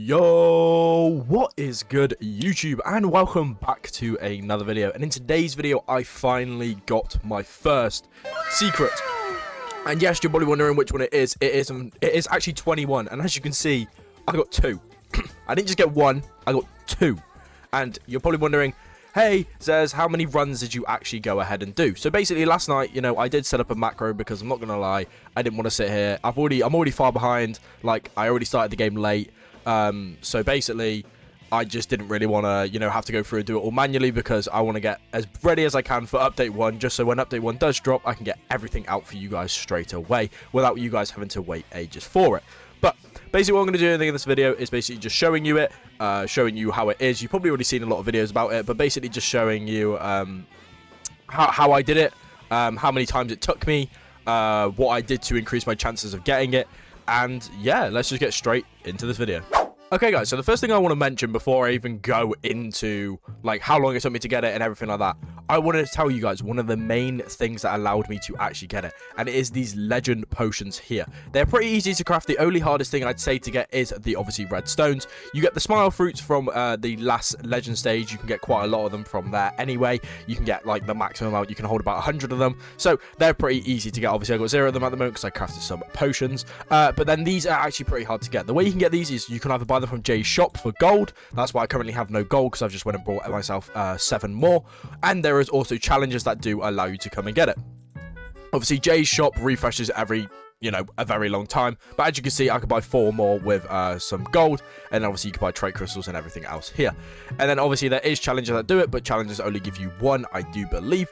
Yo, what is good YouTube, and welcome back to another video. And in today's video I finally got my first secret. And yes, you're probably wondering which one it is. It is actually 21, and as you can see I got two. I didn't just get one, I got two. And you're probably wondering, hey Zez, how many runs did you actually go ahead and do? So basically last night, I did set up a macro because I'm not gonna lie, I didn't want to sit here. I'm already far behind. Like, I already started the game late. So basically I just didn't really want to, have to go through and do it all manually, because I want to get as ready as I can for update 1, just so when update 1 does drop, I can get everything out for you guys straight away without you guys having to wait ages for it. But basically what I'm going to do in this video is basically just showing you it, showing you how it is. You've probably already seen a lot of videos about it, but basically just showing you how I did it, how many times it took me, what I did to increase my chances of getting it. And yeah, let's just get straight into this video. Okay guys, so the first thing I want to mention before I even go into like how long it took me to get it and everything like that, I wanted to tell you guys one of the main things that allowed me to actually get it, and it is these legend potions here. They're pretty easy to craft. The only hardest thing I'd say to get is the obviously red stones. You get the smile fruits from the last legend stage. You can get quite a lot of them from there anyway. You can get like the maximum amount. You can hold about 100 of them, so they're pretty easy to get. Obviously I got 0 of them at the moment because I crafted some potions, but then these are actually pretty hard to get. The way you can get these is you can either buy them from Jay's shop for gold. That's why I currently have no gold, because I've just went and bought myself 7 more. And there is also challenges that do allow you to come and get it. Obviously Jay's shop refreshes every a very long time, but as you can see I could buy 4 more with some gold, and obviously you can buy trait crystals and everything else here. And then obviously there is challenges that do it, but challenges only give you 1, I do believe.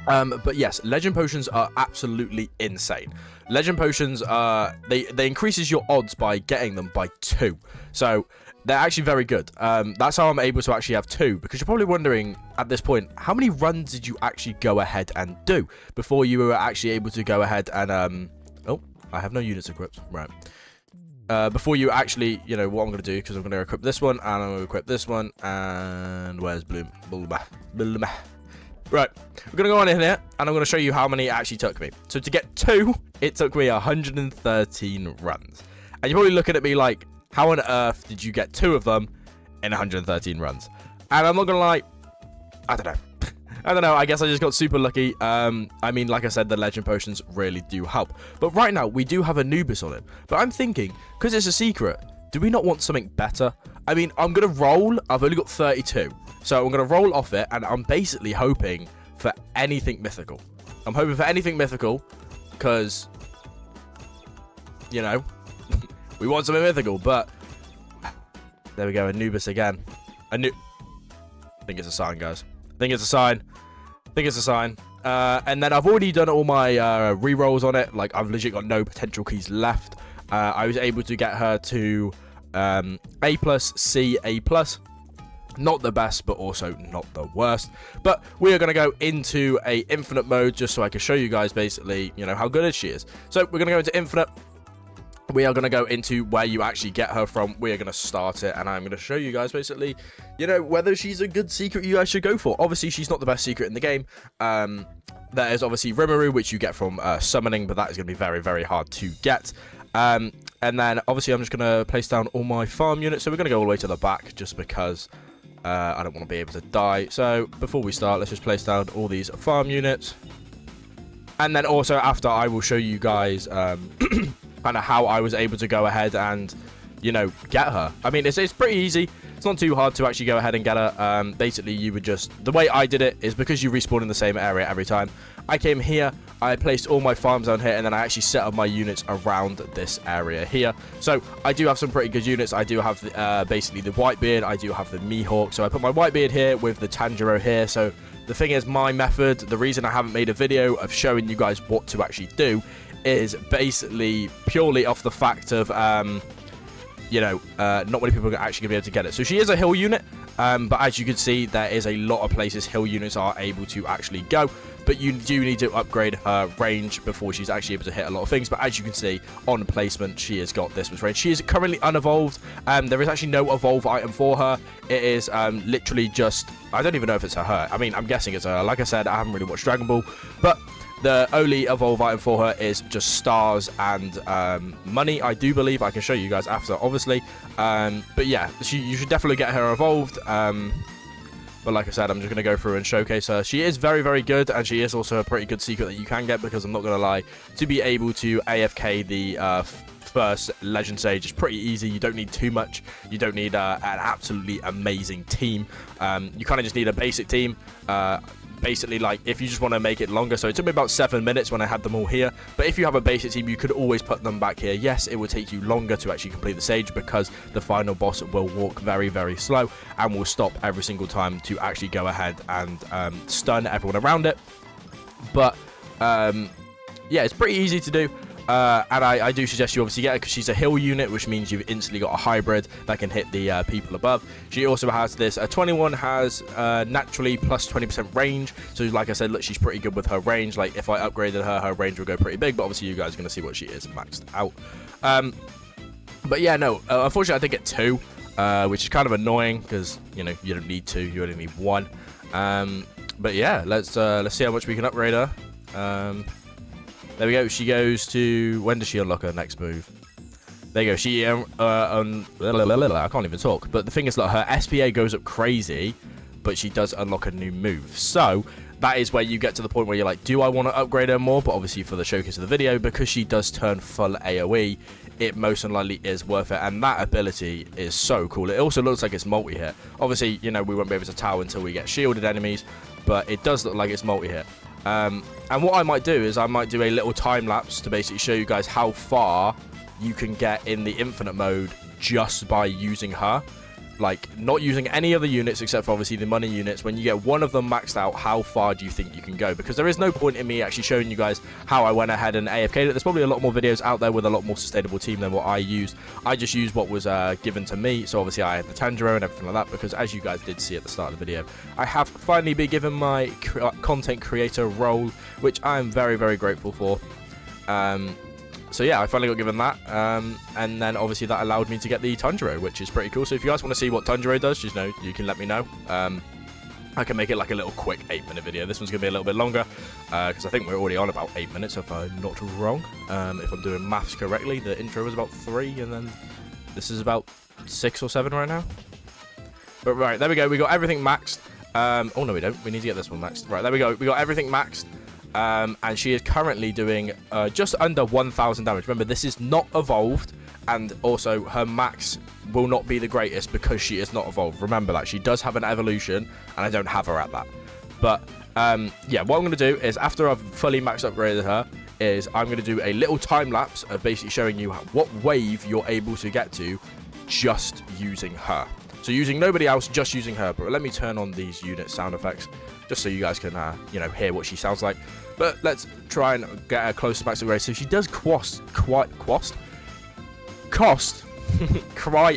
But yes, legend potions are absolutely insane. Legend potions, they increases your odds by getting them by 2, so they're actually very good. That's how I'm able to actually have 2, because you're probably wondering at this point, how many runs did you actually go ahead and do before you were actually able to go ahead and oh, I have no units equipped, right? Before you actually, what I'm going to do, because I'm going to equip this one, and I'm going to equip this one, and where's Bloom? Right, we're going to go on in here, and I'm going to show you how many it actually took me. So to get 2, it took me 113 runs. And you're probably looking at me like, how on earth did you get 2 of them in 113 runs? And I'm not going to lie, I don't know. I don't know, I guess I just got super lucky. I mean, like I said, the legend potions really do help. But right now, we do have Anubis on it. But I'm thinking, because it's a secret, do we not want something better? I mean, I'm going to roll. I've only got 32. So I'm going to roll off it, and I'm basically hoping for anything mythical. I'm hoping for anything mythical, because, we want something mythical, but there we go, Anubis again. I think it's a sign, guys. I think it's a sign. And then I've already done all my rerolls on it. Like, I've legit got no potential keys left. I was able to get her to A+, C, A+. Not the best, but also not the worst. But we are going to go into a infinite mode, just so I can show you guys basically, how good she is. So we're going to go into infinite. We are going to go into where you actually get her from. We are going to start it, and I'm going to show you guys basically, whether she's a good secret you guys should go for. Obviously, she's not the best secret in the game. There is obviously Rimuru, which you get from summoning, but that is going to be very, very hard to get. And then obviously I'm just going to place down all my farm units. So we're going to go all the way to the back, just because I don't want to be able to die. So before we start, let's just place down all these farm units. And then also after, I will show you guys kind of how I was able to go ahead and, get her. I mean, it's pretty easy. It's not too hard to actually go ahead and get her. Basically, you would just... The way I did it is because you respawn in the same area every time. I came here, I placed all my farms down here, and then I actually set up my units around this area here. So I do have some pretty good units. I do have basically the Whitebeard. I do have the Mihawk. So I put my Whitebeard here with the Tanjiro here. So the thing is, my method, the reason I haven't made a video of showing you guys what to actually do, is basically purely off the fact of, not many people are actually going to be able to get it. So she is a hill unit, but as you can see, there is a lot of places hill units are able to actually go. But you do need to upgrade her range before she's actually able to hit a lot of things. But as you can see, on placement, she has got this much range. She is currently unevolved. There is actually no evolve item for her. It is literally just... I don't even know if it's a her. I mean, I'm guessing it's a her. Like I said, I haven't really watched Dragon Ball. But The only evolve item for her is just stars and money, I do believe. I can show you guys after, obviously. But yeah, you should definitely get her evolved. But like I said, I'm just going to go through and showcase her. She is very, very good, and she is also a pretty good secret that you can get, because I'm not going to lie, to be able to AFK the first legend stage is pretty easy. You don't need too much. You don't need an absolutely amazing team. You kind of just need a basic team. Basically, like, if you just want to make it longer. So it took me about 7 minutes when I had them all here, but if you have a basic team, you could always put them back here. Yes, it will take you longer to actually complete the stage, because the final boss will walk very, very slow and will stop every single time to actually go ahead and stun everyone around it. But yeah, it's pretty easy to do. And I do suggest you obviously get her, because she's a heal unit, which means you've instantly got a hybrid that can hit the people above. She also has this 21 has naturally plus 20% range. So like I said, look, she's pretty good with her range. Like, if I upgraded her, her range would go pretty big, but obviously you guys are going to see what she is maxed out. But yeah, no, unfortunately I did get 2, which is kind of annoying, because, you know, you don't need 2, you only need 1. But yeah, let's see how much we can upgrade her. There we go. She goes to... When does she unlock her next move? There you go. She... I can't even talk. But the thing is, like, her SPA goes up crazy, but she does unlock a new move. So that is where you get to the point where you're like, do I want to upgrade her more? But obviously for the showcase of the video, because she does turn full AoE, it most unlikely is worth it. And that ability is so cool. It also looks like it's multi-hit. Obviously, you know, we won't be able to tower until we get shielded enemies, but it does look like it's multi-hit. And what I might do is I might do a little time lapse to basically show you guys how far you can get in the infinite mode just by using her. Like, not using any other units except for obviously the money units. When you get one of them maxed out, how far do you think you can go? Because there is no point in me actually showing you guys how I went ahead and AFK'd it. There's probably a lot more videos out there with a lot more sustainable team than what I used. I just used what was given to me. So obviously I had the Tanjiro and everything like that, because as you guys did see at the start of the video, I have finally been given my content creator role, which I'm very, very grateful for. So yeah, I finally got given that, and then obviously that allowed me to get the Tanjiro, which is pretty cool. So if you guys want to see what Tanjiro does, just know, you can let me know. I can make it like a little quick 8-minute video. This one's going to be a little bit longer, because I think we're already on about 8 minutes, if I'm not wrong. If I'm doing maths correctly, the intro was about 3, and then this is about 6 or 7 right now. But right, there we go. We got everything maxed. Oh no, we don't. We need to get this one maxed. Right, there we go. We got everything maxed. And she is currently doing just under 1,000 damage. Remember, this is not evolved, and also her max will not be the greatest because she is not evolved. Remember that. She does have an evolution, and I don't have her at that. But, yeah, what I'm going to do is, after I've fully max upgraded her, is I'm going to do a little time lapse of basically showing you what wave you're able to get to just using her. So using nobody else, just using her. But let me turn on these unit sound effects just so you guys can, you know, hear what she sounds like. But let's try and get her close to max upgrade. So she does cost quite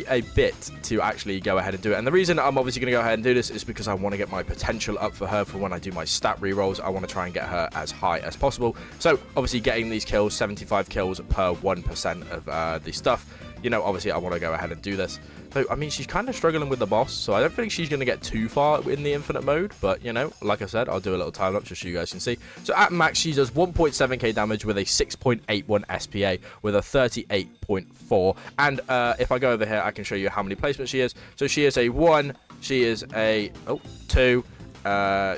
a bit to actually go ahead and do it. And the reason I'm obviously going to go ahead and do this is because I want to get my potential up for her for when I do my stat rerolls. I want to try and get her as high as possible. So obviously getting these kills, 75 kills per 1% of the stuff, you know, obviously I want to go ahead and do this. So, I mean, she's kind of struggling with the boss, so I don't think she's going to get too far in the infinite mode. But, you know, like I said, I'll do a little time lapse just so you guys can see. So, at max, she does 1.7k damage with a 6.81 SPA with a 38.4. And if I go over here, I can show you how many placements she is. So, she is a 1, she is a 2,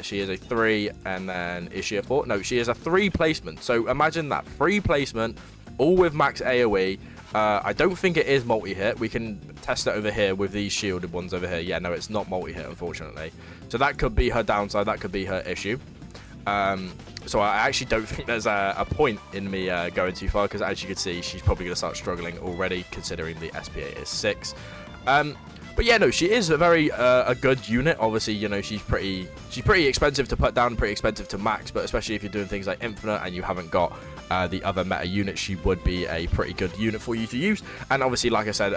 she is a 3, and then is she a 4? No, she is a 3 placement. So, imagine that, 3 placement, all with max AoE. I don't think it is multi-hit. We can test it over here with these shielded ones over here. Yeah, no, it's not multi-hit, unfortunately. So that could be her downside. That could be her issue. So I actually don't think there's a point in me going too far, because as you can see, she's probably going to start struggling already, considering the SPA is 6. But yeah, no, she is a very a good unit. Obviously, you know, she's pretty expensive to put down, pretty expensive to max, but especially if you're doing things like Infinite and you haven't got the other meta units, she would be a pretty good unit for you to use. And obviously, like I said,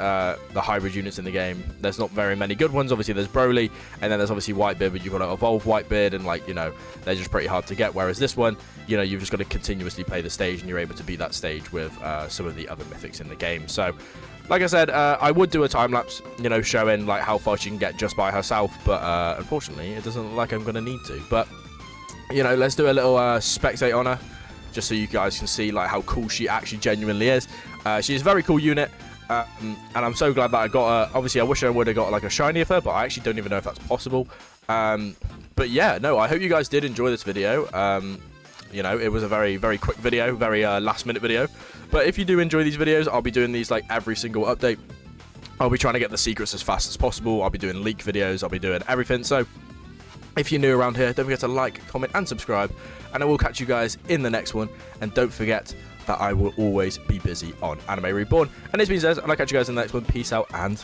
the hybrid units in the game, there's not very many good ones. Obviously, there's Broly, and then there's obviously Whitebeard, but you've got to evolve Whitebeard, and like, you know, they're just pretty hard to get. Whereas this one, you know, you've just got to continuously play the stage, and you're able to beat that stage with some of the other mythics in the game. So, like I said, I would do a time lapse, you know, showing like how far she can get just by herself, but unfortunately, it doesn't look like I'm going to need to. But, you know, let's do a little spectate on her. just so you guys can see like how cool she actually genuinely is. She's a very cool unit. And I'm so glad that I got her. Obviously, I wish I would have got like a shiny of her, but I actually don't even know if that's possible. But yeah, no, I hope you guys did enjoy this video. You know, it was a very, very quick video, very last-minute video. But if you do enjoy these videos, I'll be doing these like every single update. I'll be trying to get the secrets as fast as possible. I'll be doing leak videos. I'll be doing everything. So if you're new around here, don't forget to like, comment, and subscribe. And I will catch you guys in the next one. And don't forget that I will always be busy on Anime Reborn. And this being said, I'll catch you guys in the next one. Peace out and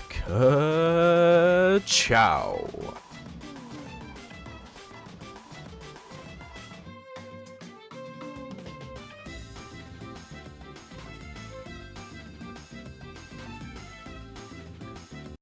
ciao.